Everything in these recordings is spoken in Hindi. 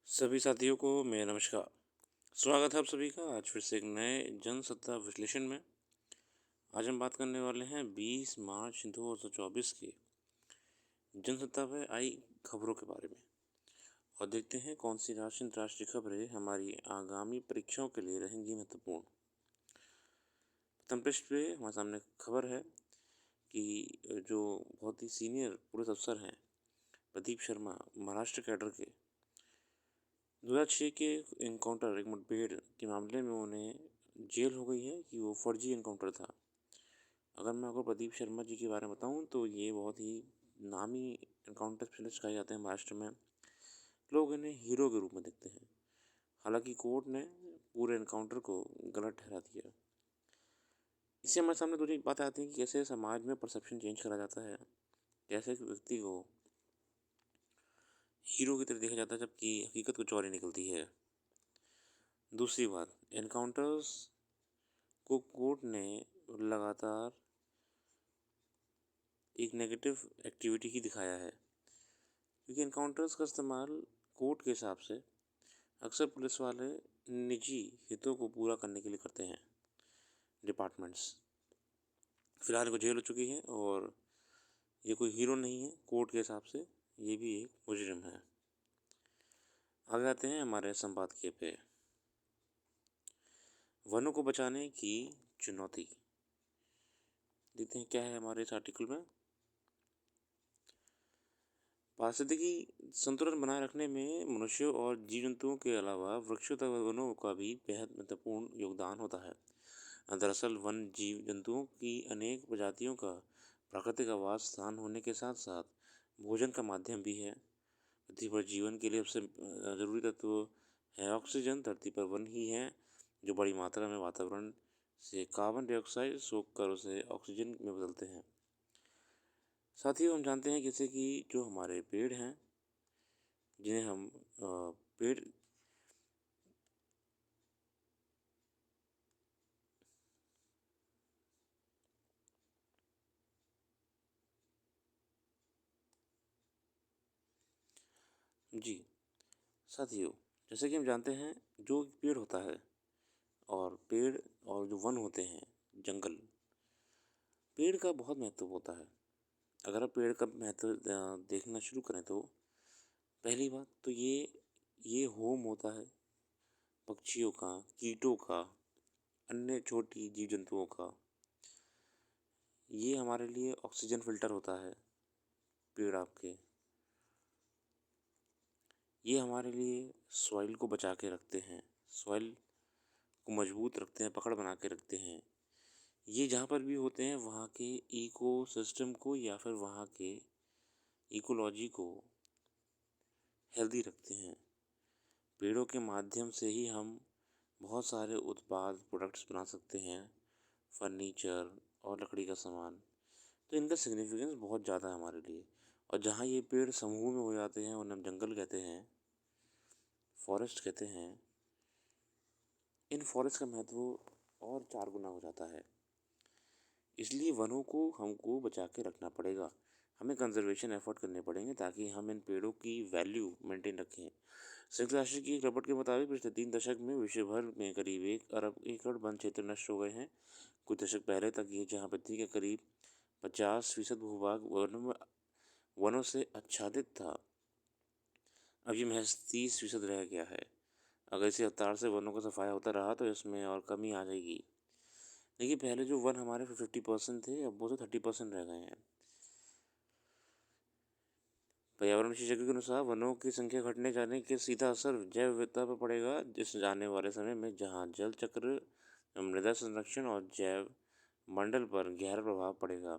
सभी साथियों को मेरा नमस्कार। स्वागत है आप सभी का आज फिर से एक नए जनसत्ता विश्लेषण में। आज हम बात करने वाले हैं 20 मार्च 2024 की जनसत्ता में आई खबरों के बारे में और देखते हैं कौन सी राष्ट्रीय अंतर्राष्ट्रीय खबरें हमारी आगामी परीक्षाओं के लिए रहेंगी महत्वपूर्ण। प्रथम पृष्ठ पे हमारे सामने खबर है कि जो बहुत ही सीनियर पुलिस अफसर हैं प्रदीप शर्मा महाराष्ट्र कैडर के 2006 के इनकाउंटर एक मुठभेड़ के मामले में उन्हें जेल हो गई है कि वो फर्जी इनकाउंटर था। अगर मैं आपको प्रदीप शर्मा जी के बारे में बताऊं तो ये बहुत ही नामी इनकाउंटर स्पेशलिस्ट कहे जाते हैं महाराष्ट्र में। लोग इन्हें हीरो के रूप में देखते हैं। हालांकि कोर्ट ने पूरे इनकाउंटर को गलत ठहरा दिया। इससे हमारे सामने दूसरी बात आती है कि कैसे समाज में परसेप्शन चेंज करा जाता है, कैसे एक व्यक्ति को हीरो की तरह देखा जाता है जबकि हकीकत कुछ और ही निकलती है। दूसरी बात, एनकाउंटर्स को कोर्ट ने लगातार एक नेगेटिव एक्टिविटी ही दिखाया है, क्योंकि एनकाउंटर्स का इस्तेमाल कोर्ट के हिसाब से अक्सर पुलिस वाले निजी हितों को पूरा करने के लिए करते हैं। डिपार्टमेंट्स फिलहाल को जेल हो चुकी है और ये कोई हीरो नहीं है, कोर्ट के हिसाब से ये भी एक मुजरिम है। आगे आते हैं हमारे संपादकीय पे, वनों को बचाने की चुनौती। देखते हैं क्या है हमारे इस आर्टिकल में। पारिस्थितिकी संतुलन बनाए रखने में मनुष्यों और जीव जंतुओं के अलावा वृक्षों तथा वनों का भी बेहद महत्वपूर्ण योगदान होता है। दरअसल वन जीव जंतुओं की अनेक प्रजातियों का प्राकृतिक आवास स्थान होने के साथ साथ भोजन का माध्यम भी है। पृथ्वी पर जीवन के लिए सबसे ज़रूरी तत्व है ऑक्सीजन। धरती पर वन ही है जो बड़ी मात्रा में वातावरण से कार्बन डाइऑक्साइड सोख कर उसे ऑक्सीजन में बदलते हैं। साथ ही हम जानते हैं जैसे कि जो हमारे पेड़ हैं, जिन्हें हम पेड़ जी साथियों, जैसे कि हम जानते हैं जो पेड़ होता है और पेड़ और जो वन होते हैं जंगल, पेड़ का बहुत महत्व होता है। अगर आप पेड़ का महत्व देखना शुरू करें तो पहली बात तो ये होम होता है पक्षियों का, कीटों का, अन्य छोटी जीव जंतुओं का। ये हमारे लिए ऑक्सीजन फिल्टर होता है पेड़ आपके। ये हमारे लिए सॉइल को बचा के रखते हैं, सॉइल को मजबूत रखते हैं, पकड़ बना के रखते हैं। ये जहाँ पर भी होते हैं वहाँ के इकोसिस्टम को या फिर वहाँ के इकोलॉजी को हेल्दी रखते हैं। पेड़ों के माध्यम से ही हम बहुत सारे उत्पाद प्रोडक्ट्स बना सकते हैं, फर्नीचर और लकड़ी का सामान। तो इनका सिग्निफिकेंस बहुत ज़्यादा है हमारे लिए। और जहाँ ये पेड़ समूह में हो जाते हैं उन्हें हम जंगल कहते हैं, फॉरेस्ट कहते हैं। इन फॉरेस्ट का महत्व और 4 गुना हो जाता है। इसलिए वनों को हमको बचा के रखना पड़ेगा। हमें कंजर्वेशन एफर्ट करने पड़ेंगे ताकि हम इन पेड़ों की वैल्यू मेंटेन रखें। संयुक्त राष्ट्र की एक रिपोर्ट के मुताबिक पिछले 3 दशक में विश्व भर में करीब 1 अरब एकड़ वन क्षेत्र नष्ट हो गए हैं। कुछ दशक पहले तक ये जहाँ पृथ्वी के करीब 50% भूभाग वनों से आच्छादित था, अब ये महज 30% रह गया है। अगर इसी रफ्तार से वनों का सफाया होता रहा तो इसमें और कमी आ जाएगी। देखिए पहले जो वन हमारे 50% थे, अब वो तो 30% रह गए हैं। पर्यावरण विशेषज्ञों के अनुसार वनों की संख्या घटने जाने के सीधा असर जैव विविधता पर पड़ेगा, जिससे आने वाले समय में जहाँ जल चक्र, मृदा संरक्षण और जैव मंडल पर गहरा प्रभाव पड़ेगा,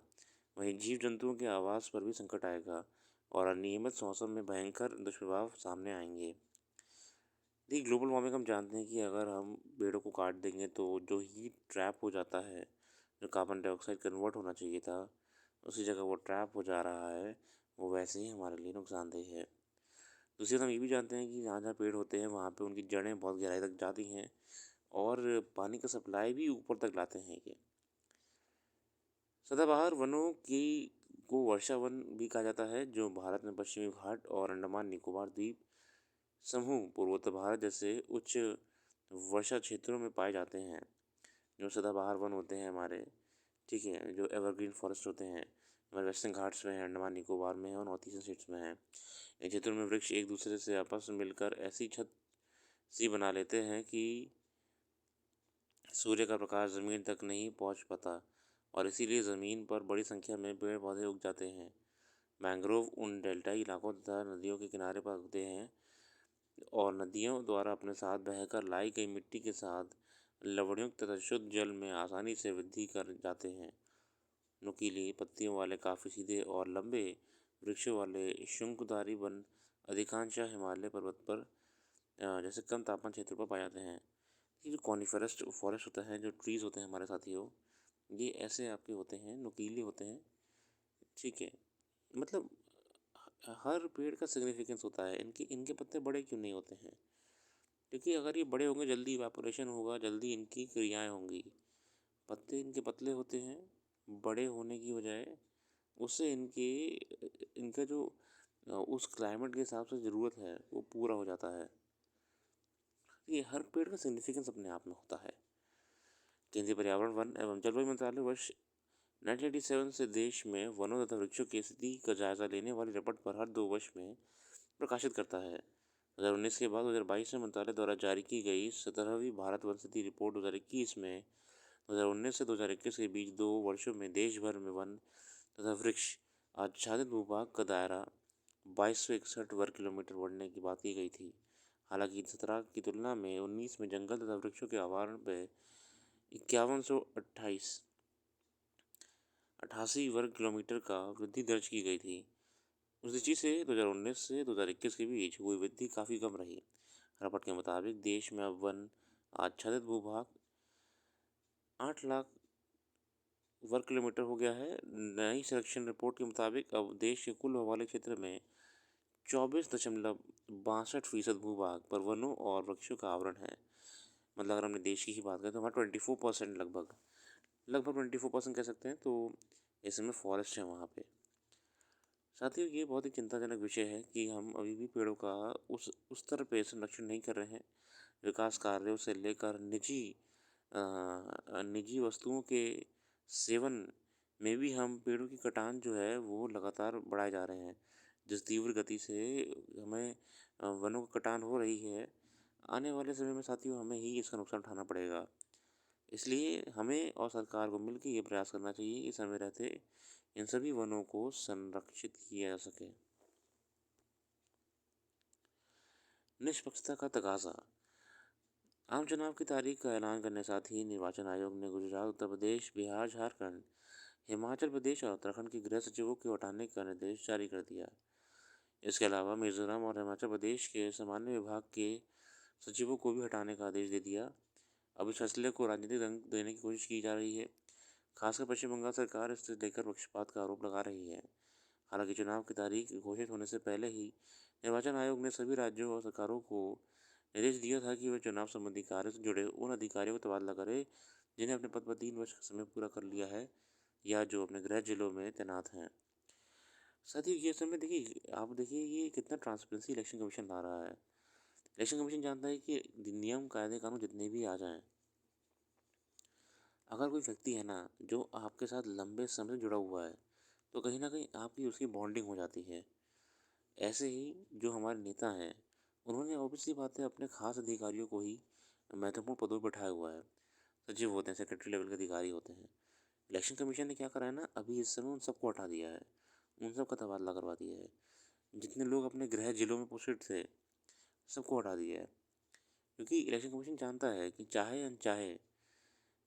वहीं जीव जंतुओं के आवास पर भी संकट आएगा और अनियमित मौसम में भयंकर दुष्प्रभाव सामने आएंगे। देखिए ग्लोबल वार्मिंग हम जानते हैं कि अगर हम पेड़ों को काट देंगे तो जो हीट ट्रैप हो जाता है, जो कार्बन डाइऑक्साइड कन्वर्ट होना चाहिए था उसी जगह वो ट्रैप हो जा रहा है, वो वैसे ही हमारे लिए नुकसानदेह है। दूसरी बात हम ये भी जानते हैं कि जहाँ जहाँ पेड़ होते हैं वहाँ पे उनकी जड़ें बहुत गहराई तक जाती हैं और पानी का सप्लाई भी ऊपर तक लाते हैं ये। सदाबहार वनों की को वर्षा वन भी कहा जाता है, जो भारत में पश्चिमी घाट और अंडमान निकोबार द्वीप समूह पूर्वोत्तर भारत जैसे उच्च वर्षा क्षेत्रों में पाए जाते हैं। जो सदाबहार वन होते हैं हमारे, ठीक है, जो एवरग्रीन फॉरेस्ट होते हैं हमारे वेस्टर्न घाट्स में है, अंडमान निकोबार में है और नॉर्थ ईस्टर्न स्टेट्स में है। इन क्षेत्रों में वृक्ष एक दूसरे से आपस में मिलकर ऐसी छत सी बना लेते हैं कि सूर्य का प्रकाश ज़मीन तक नहीं पहुंच पाता और इसीलिए ज़मीन पर बड़ी संख्या में पेड़ पौधे उग जाते हैं। मैंग्रोव उन डेल्टाई इलाकों तथा नदियों के किनारे पर उगते हैं और नदियों द्वारा अपने साथ बहकर लाई गई मिट्टी के साथ लवणयुक्त तथा शुद्ध जल में आसानी से वृद्धि कर जाते हैं। नुकीली पत्तियों वाले काफ़ी सीधे और लंबे वृक्षों वाले शंकुधारी वन अधिकांशतः हिमालय पर्वत पर जैसे कम तापमान क्षेत्रों पर पाए जाते हैं। ये जो कॉनिफरस फॉरेस्ट होता है, जो ट्रीज़ होते हैं हमारे साथियों, ये ऐसे आपके होते हैं, नुकीले होते हैं, ठीक है। मतलब हर पेड़ का सिग्निफिकेंस होता है। इनके इनके पत्ते बड़े क्यों नहीं होते हैं? क्योंकि अगर ये बड़े होंगे जल्दी इवापोरेशन होगा, जल्दी इनकी क्रियाएं होंगी। पत्ते इनके पतले होते हैं, बड़े होने की बजाय उससे इनके इनका जो उस क्लाइमेट के हिसाब से ज़रूरत है वो पूरा हो जाता है। ये हर पेड़ का सिग्निफिकेंस अपने आप में होता है। केंद्रीय पर्यावरण वन एवं जलवायु मंत्रालय वर्ष 1987 से देश में वनों तथा वृक्षों की स्थिति का जायजा लेने वाली रिपोर्ट पर हर 2 वर्ष में प्रकाशित करता है। 2019 के बाद 2022 में मंत्रालय द्वारा जारी की गई 17वीं भारत वन स्थिति रिपोर्ट 2021 में 2019 से 2021 के बीच 2 वर्षों में देश भर में वन तथा वृक्ष आच्छादित भूभाग का दायरा 2261 वर्ग किलोमीटर बढ़ने की बात की गई थी। हालांकि 17 की तुलना में 19 में जंगल तथा वृक्षों के आवारण पर 5188 वर्ग किलोमीटर का वृद्धि दर्ज की गई थी। उस दृष्टि से 2019 से 2021 के बीच हुई वृद्धि काफ़ी कम रही। रिपोर्ट के मुताबिक देश में अब वन आच्छादित भूभाग 8 लाख वर्ग किलोमीटर हो गया है। नई सर्वेक्षण रिपोर्ट के मुताबिक अब देश के कुल भौगोलिक क्षेत्र में 24.62% भूभाग पर वनों और वृक्षों का आवरण है। मतलब अगर हमने देश की ही बात करें तो हमारा 24% लगभग 24% कह सकते हैं, तो इसमें फॉरेस्ट है वहाँ पे। साथियों, ये बहुत ही चिंताजनक विषय है कि हम अभी भी पेड़ों का उस तरह पे संरक्षण नहीं कर रहे हैं। विकास कार्यों से लेकर निजी वस्तुओं के सेवन में भी हम पेड़ों की कटान जो है वो लगातार बढ़ाए जा रहे हैं। जिस तीव्र गति से हमें वनों की कटान हो रही है, आने वाले समय में साथियों हमें ही इसका नुकसान उठाना पड़ेगा। इसलिए हमें और सरकार को मिलकर ये प्रयास करना चाहिए कि समय रहते इन सभी वनों को संरक्षित किया जा सके। निष्पक्षता का तकाजा। आम चुनाव की तारीख का ऐलान करने साथ ही निर्वाचन आयोग ने गुजरात, उत्तर प्रदेश, बिहार, झारखंड, हिमाचल प्रदेश और उत्तराखंड के गृह सचिवों को हटाने का निर्देश जारी कर दिया। इसके अलावा मिजोरम और हिमाचल प्रदेश के सामान्य विभाग के सचिवों को भी हटाने का आदेश दे दिया। अब इस फैसले को राजनीतिक रंग देने की कोशिश की जा रही है। खासकर पश्चिम बंगाल सरकार इसे लेकर पक्षपात का आरोप लगा रही है। हालांकि चुनाव की तारीख घोषित होने से पहले ही निर्वाचन आयोग ने सभी राज्यों और सरकारों को निर्देश दिया था कि वे चुनाव संबंधी कार्य से जुड़े उन अधिकारियों को तबादला करें जिन्हें अपने पद पर 3 वर्ष का समय पूरा कर लिया है या जो अपने गृह जिलों में तैनात हैं। साथ ही ये समय देखिए, आप देखिए ये कितना ट्रांसपेरेंसी इलेक्शन कमीशन ला रहा है। इलेक्शन कमीशन जानता है कि नियम कायदे कानून जितने भी आ जाएं, अगर कोई व्यक्ति है ना जो आपके साथ लंबे समय से जुड़ा हुआ है तो कहीं ना कहीं आपकी उसकी बॉन्डिंग हो जाती है। ऐसे ही जो हमारे नेता हैं, उन्होंने ऑब्वियसली बात है अपने खास अधिकारियों को ही महत्वपूर्ण पदों पर बैठाया हुआ है। सचिव होते हैं, सेक्रेटरी लेवल के अधिकारी होते हैं। इलेक्शन कमीशन ने क्या करा है ना, अभी इस समय उन सबको हटा दिया है, उन सब का तबादला करवा दिया है। जितने लोग अपने गृह जिलों में पोस्टेड थे सबको हटा दिया है, क्योंकि इलेक्शन कमीशन जानता है कि चाहे अनचाहे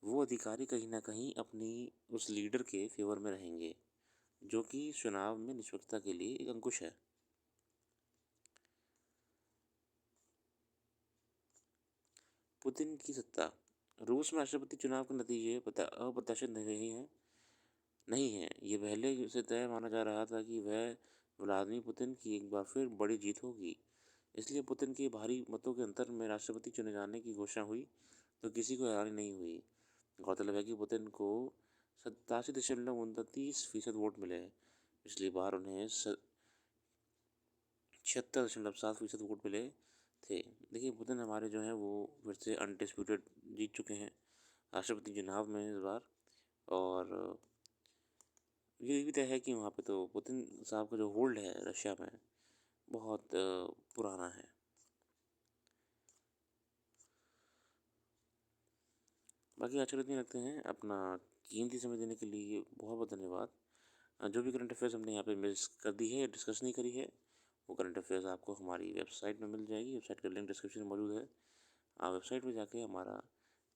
वो अधिकारी कहीं ना कहीं अपनी उस लीडर के फेवर में रहेंगे, जो कि चुनाव में निष्पक्षता के लिए एक अंकुश है। पुतिन की सत्ता। रूस में राष्ट्रपति चुनाव के नतीजे अप्रत्याशित नहीं है। ये पहले से तय माना जा रहा था कि वह व्लादिमीर पुतिन की एक बार फिर बड़ी जीत होगी। इसलिए पुतिन के भारी मतों के अंतर में राष्ट्रपति चुने जाने की घोषणा हुई तो किसी को हैरानी नहीं हुई। गौरतलब है कि पुतिन को 87.29% वोट मिले हैं। पिछली बार उन्हें 76.7% वोट मिले थे। देखिए पुतिन हमारे जो हैं वो फिर से अनडिस्प्यूटेड जीत चुके हैं राष्ट्रपति चुनाव में इस बार। और ये भी तय है कि वहाँ पे तो पुतिन साहब का जो होल्ड है रशिया में बहुत पुराना है। बाकी आज के लिए इतने रखते हैं। अपना कीमती समय देने के लिए बहुत बहुत धन्यवाद। जो भी करंट अफेयर्स हमने यहाँ पे मिस कर दी है या डिस्कस नहीं करी है वो करंट अफेयर्स आपको हमारी वेबसाइट में मिल जाएगी। वेबसाइट का लिंक डिस्क्रिप्शन में मौजूद है। आप वेबसाइट में जाके हमारा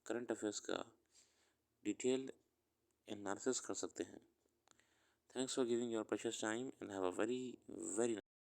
करंट अफेयर्स का डिटेल एनालिसिस कर सकते हैं। Thanks for giving your precious time and have a very very